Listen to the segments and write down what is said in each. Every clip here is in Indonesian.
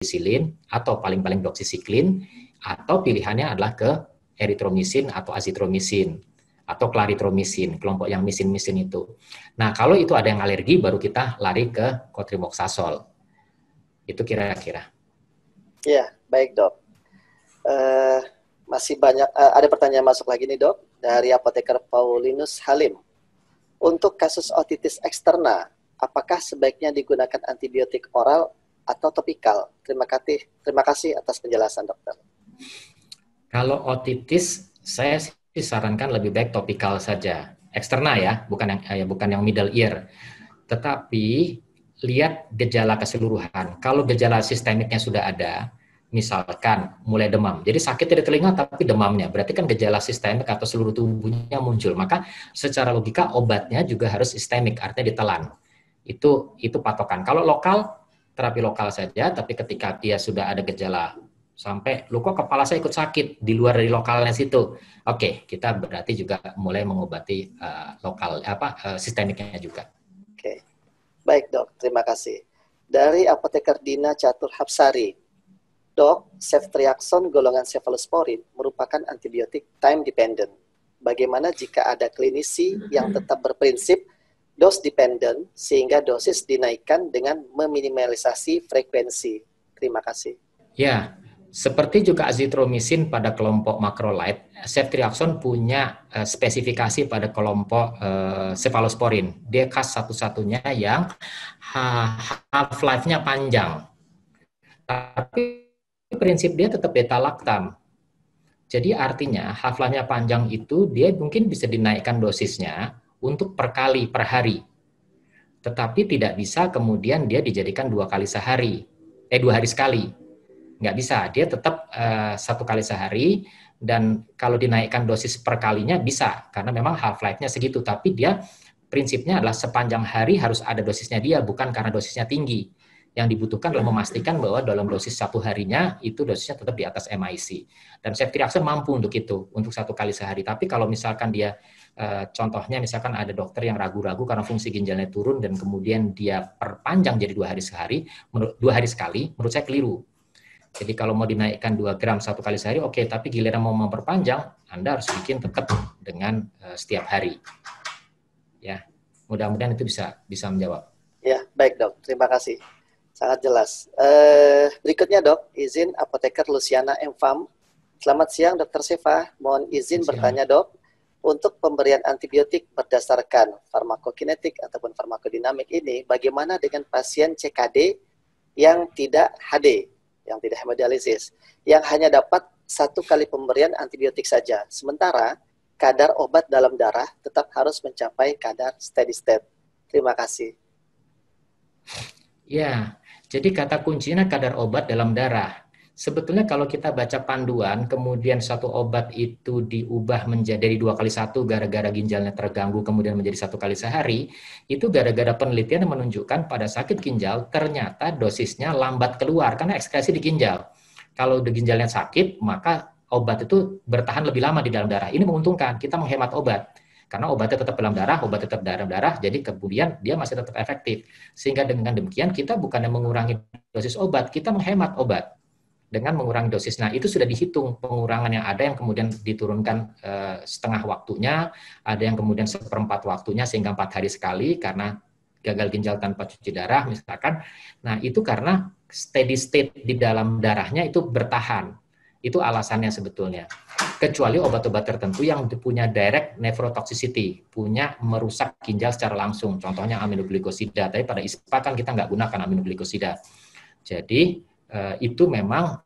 amoxicillin atau paling-paling doxycycline, atau pilihannya adalah ke erythromycin atau azithromycin atau clarithromycin, kelompok yang misin-misin itu. Nah, kalau itu ada yang alergi, baru kita lari ke cotrimoxazole. Itu kira-kira. Ya, baik dok. Masih banyak, ada pertanyaan masuk lagi nih dok, dari apoteker Paulinus Halim. Untuk kasus otitis eksterna, apakah sebaiknya digunakan antibiotik oral atau topikal? Terima kasih atas penjelasan dokter. Kalau otitis, saya sarankan lebih baik topikal saja, eksterna ya, bukan yang middle ear. Tetapi lihat gejala keseluruhan. Kalau gejala sistemiknya sudah ada, misalkan mulai demam, jadi sakit di telinga tapi demamnya, berarti kan gejala sistemik atau seluruh tubuhnya muncul. Maka secara logika obatnya juga harus sistemik, artinya ditelan. Itu patokan. Kalau lokal, terapi lokal saja. Tapi ketika dia sudah ada gejala sampai lu kok kepala saya ikut sakit di luar dari lokalnya situ, oke, kita berarti juga mulai mengobati sistemiknya juga. Oke, baik dok, terima kasih. Dari apoteker Dina Catur Hapsari, dok, ceftriaxone golongan cephalosporin merupakan antibiotik time dependent. Bagaimana jika ada klinisi yang tetap berprinsip dose dependent sehingga dosis dinaikkan dengan meminimalisasi frekuensi? Terima kasih. Ya, seperti juga azithromycin pada kelompok macrolide, ceftriaxone punya spesifikasi pada kelompok cephalosporin. Dia khas satu-satunya yang half-life-nya panjang. Tapi prinsip dia tetap beta-lactam. Jadi artinya half-life-nya panjang itu dia mungkin bisa dinaikkan dosisnya untuk per kali per hari. Tetapi tidak bisa kemudian dia dijadikan 2 hari sekali. Nggak bisa, dia tetap 1 kali sehari, dan kalau dinaikkan dosis per kalinya bisa, karena memang half-life-nya segitu, tapi dia prinsipnya adalah sepanjang hari harus ada dosisnya dia, bukan karena dosisnya tinggi. Yang dibutuhkan adalah memastikan bahwa dalam dosis 1 harinya, itu dosisnya tetap di atas MIC. Dan ceftriaxone mampu untuk itu, untuk 1 kali sehari. Tapi kalau misalkan dia, contohnya misalkan ada dokter yang ragu-ragu karena fungsi ginjalnya turun, dan kemudian dia perpanjang jadi 2 hari sekali, menurut saya keliru. Jadi kalau mau dinaikkan 2 gram 1 kali sehari, oke, tapi giliran mau memperpanjang, Anda harus bikin tetap dengan setiap hari. Ya, mudah-mudahan itu bisa menjawab. Ya, baik dok, terima kasih. Sangat jelas. Berikutnya dok, izin apoteker Luciana M. Pham. Selamat siang dokter Seva, mohon izin bertanya dok, untuk pemberian antibiotik berdasarkan farmakokinetik ataupun farmakodinamik ini, bagaimana dengan pasien CKD yang tidak HD? Yang tidak hemodialisis, yang hanya dapat 1 kali pemberian antibiotik saja. Sementara kadar obat dalam darah tetap harus mencapai kadar steady state. Terima kasih. Ya, jadi kata kuncinya kadar obat dalam darah. Sebetulnya kalau kita baca panduan, kemudian satu obat itu diubah menjadi 2 kali 1 gara-gara ginjalnya terganggu, kemudian menjadi 1 kali sehari, itu gara-gara penelitian yang menunjukkan pada sakit ginjal, ternyata dosisnya lambat keluar, karena ekskresi di ginjal. Kalau di ginjalnya sakit, maka obat itu bertahan lebih lama di dalam darah. Ini menguntungkan, kita menghemat obat. Karena obatnya tetap dalam darah, obat tetap dalam darah, jadi kemudian dia masih tetap efektif. Sehingga dengan demikian, kita bukannya mengurangi dosis obat, kita menghemat obat dengan mengurangi dosis. Nah, itu sudah dihitung pengurangan yang ada, yang kemudian diturunkan setengah waktunya, ada yang kemudian 1/4 waktunya, sehingga 4 hari sekali, karena gagal ginjal tanpa cuci darah, misalkan. Nah, itu karena steady state di dalam darahnya itu bertahan. Itu alasannya sebetulnya. Kecuali obat-obat tertentu yang punya direct nephrotoxicity, punya merusak ginjal secara langsung, contohnya aminoglikosida. Tapi pada ISPA kan kita nggak gunakan aminoglikosida. Jadi, itu memang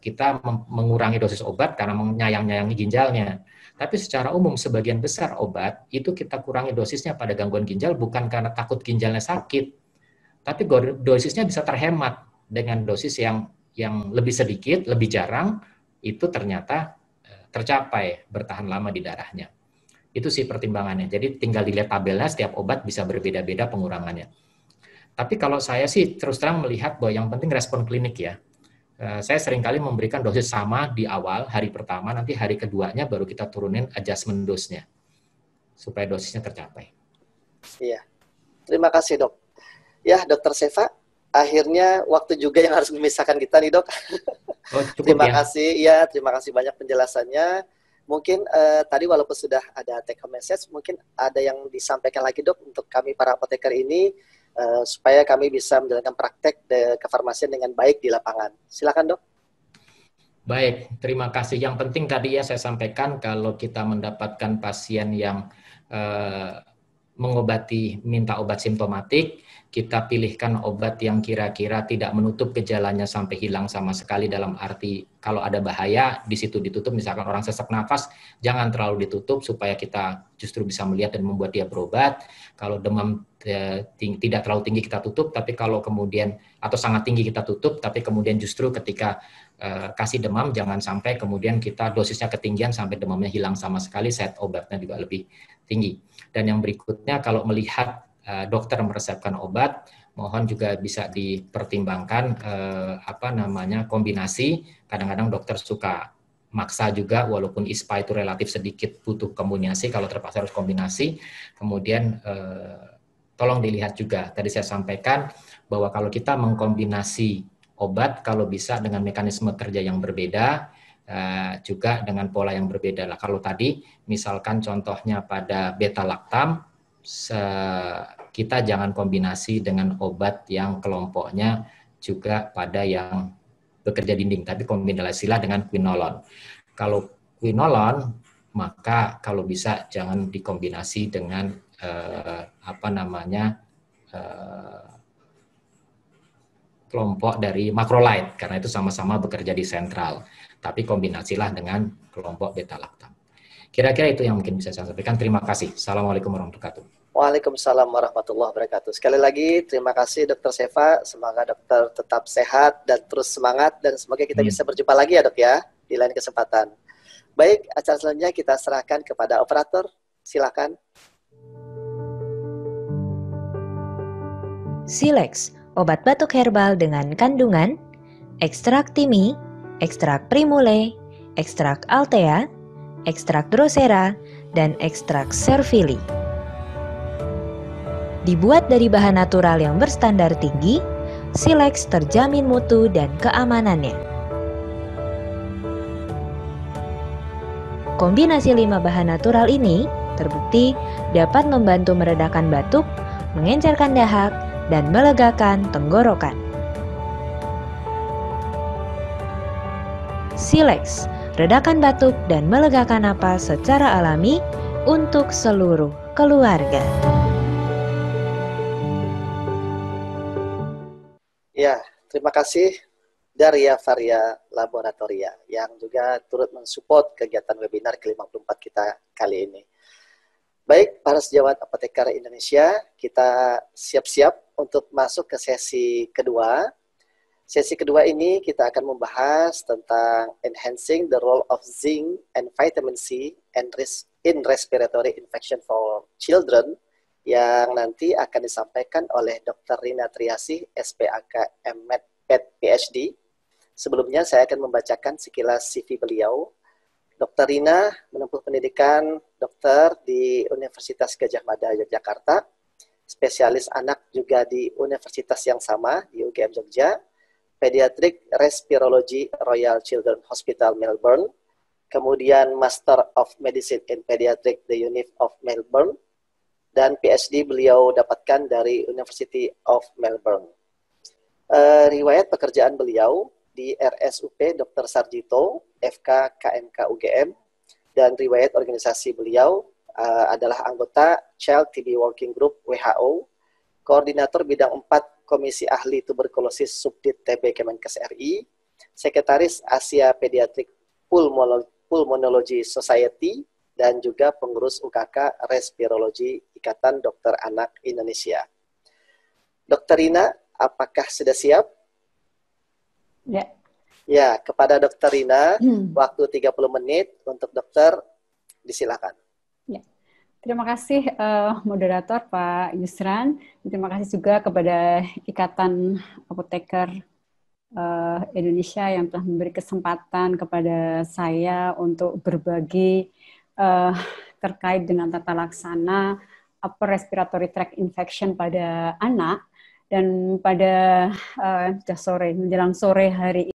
kita mengurangi dosis obat karena menyayangi ginjalnya. Tapi secara umum sebagian besar obat itu kita kurangi dosisnya pada gangguan ginjal bukan karena takut ginjalnya sakit, tapi dosisnya bisa terhemat dengan dosis yang lebih sedikit, lebih jarang, itu ternyata tercapai bertahan lama di darahnya. Itu sih pertimbangannya. Jadi tinggal dilihat tabelnya, setiap obat bisa berbeda-beda pengurangannya. Tapi kalau saya sih terus terang melihat bahwa yang penting respon klinik ya. Saya seringkali memberikan dosis sama di awal, hari pertama, nanti hari keduanya baru kita turunin adjustment dose-nya. Supaya dosisnya tercapai. Iya, terima kasih dok. Ya, dokter Seva, akhirnya waktu juga yang harus memisahkan kita nih, Dok. Oh, cukup Terima ya. kasih, ya, terima kasih banyak penjelasannya. Mungkin tadi walaupun sudah ada take home message, mungkin ada yang disampaikan lagi, Dok, untuk kami para apoteker ini, supaya kami bisa menjalankan praktek kefarmasian dengan baik di lapangan. Silakan, Dok. Baik, terima kasih. Yang penting tadi ya saya sampaikan kalau kita mendapatkan pasien yang mengobati, minta obat simptomatik, kita pilihkan obat yang kira-kira tidak menutup gejalanya sampai hilang sama sekali, dalam arti kalau ada bahaya di situ ditutup, misalkan orang sesak nafas, jangan terlalu ditutup supaya kita justru bisa melihat dan membuat dia berobat. Kalau demam tidak terlalu tinggi kita tutup, tapi kalau kemudian atau sangat tinggi kita tutup, tapi kemudian justru ketika kasih demam jangan sampai kemudian kita dosisnya ketinggian sampai demamnya hilang sama sekali, set obatnya juga lebih tinggi. Dan yang berikutnya kalau melihat dokter meresepkan obat, mohon juga bisa dipertimbangkan kombinasi. Kadang-kadang dokter suka maksa juga, walaupun ISPA itu relatif sedikit butuh kombinasi, kalau terpaksa harus kombinasi. Kemudian tolong dilihat juga, tadi saya sampaikan bahwa kalau kita mengkombinasi obat, kalau bisa dengan mekanisme kerja yang berbeda, juga dengan pola yang berbeda. Lah, kalau tadi misalkan contohnya pada beta laktam, kita jangan kombinasi dengan obat yang kelompoknya juga pada yang bekerja dinding, tapi kombinasilah dengan quinolon. Kalau quinolon, maka kalau bisa jangan dikombinasi dengan kelompok dari macrolide, karena itu sama-sama bekerja di sentral, tapi kombinasilah dengan kelompok beta laktam. Kira-kira itu yang mungkin bisa saya sampaikan. Terima kasih. Assalamualaikum warahmatullahi wabarakatuh. Waalaikumsalam warahmatullahi wabarakatuh. Sekali lagi terima kasih Dr. Seva. Semoga dokter tetap sehat dan terus semangat, dan semoga kita bisa berjumpa lagi ya, Dok, ya, di lain kesempatan. Baik, acara selanjutnya kita serahkan kepada operator. Silakan. Silex, obat batuk herbal dengan kandungan ekstrak timi, ekstrak primule, ekstrak altea, ekstrak drosera, dan ekstrak servili. Dibuat dari bahan natural yang berstandar tinggi, Silex terjamin mutu dan keamanannya. Kombinasi 5 bahan natural ini terbukti dapat membantu meredakan batuk, mengencerkan dahak, dan melegakan tenggorokan. Silex, redakan batuk dan melegakan napas secara alami untuk seluruh keluarga. Ya, terima kasih Daria Varia Laboratoria yang juga turut mensupport kegiatan webinar ke-54 kita kali ini. Baik, para sejawat apoteker Indonesia, kita siap-siap untuk masuk ke sesi kedua. Sesi kedua ini kita akan membahas tentang enhancing the role of zinc and vitamin C in respiratory infection for children, yang nanti akan disampaikan oleh Dr. Rina Triasih, SPAK M.Med. PhD. Sebelumnya saya akan membacakan sekilas CV beliau. Dr. Rina menempuh pendidikan dokter di Universitas Gadjah Mada, Yogyakarta, spesialis anak juga di universitas yang sama, di UGM Jogja, Pediatric Respirology Royal Children's Hospital Melbourne, kemudian Master of Medicine in Pediatric the University of Melbourne, dan PhD beliau dapatkan dari University of Melbourne. Riwayat pekerjaan beliau di RSUP Dr. Sarjito, FK KMK UGM, dan riwayat organisasi beliau adalah anggota Child TB Working Group WHO, koordinator bidang 4 Komisi Ahli Tuberkulosis Subdit TB Kemenkes RI, sekretaris Asia Pediatric Pulmonology Society, dan juga pengurus UKK Respirologi Ikatan Dokter Anak Indonesia. Dr. Rina, apakah sudah siap? Ya. Ya, kepada Dr. Rina, waktu 30 menit untuk dokter, disilakan. Ya. Terima kasih moderator Pak Yusran. Terima kasih juga kepada Ikatan Apoteker Indonesia yang telah memberi kesempatan kepada saya untuk berbagi terkait dengan tata laksana upper respiratory tract infection pada anak. Dan pada sudah sore, menjelang sore hari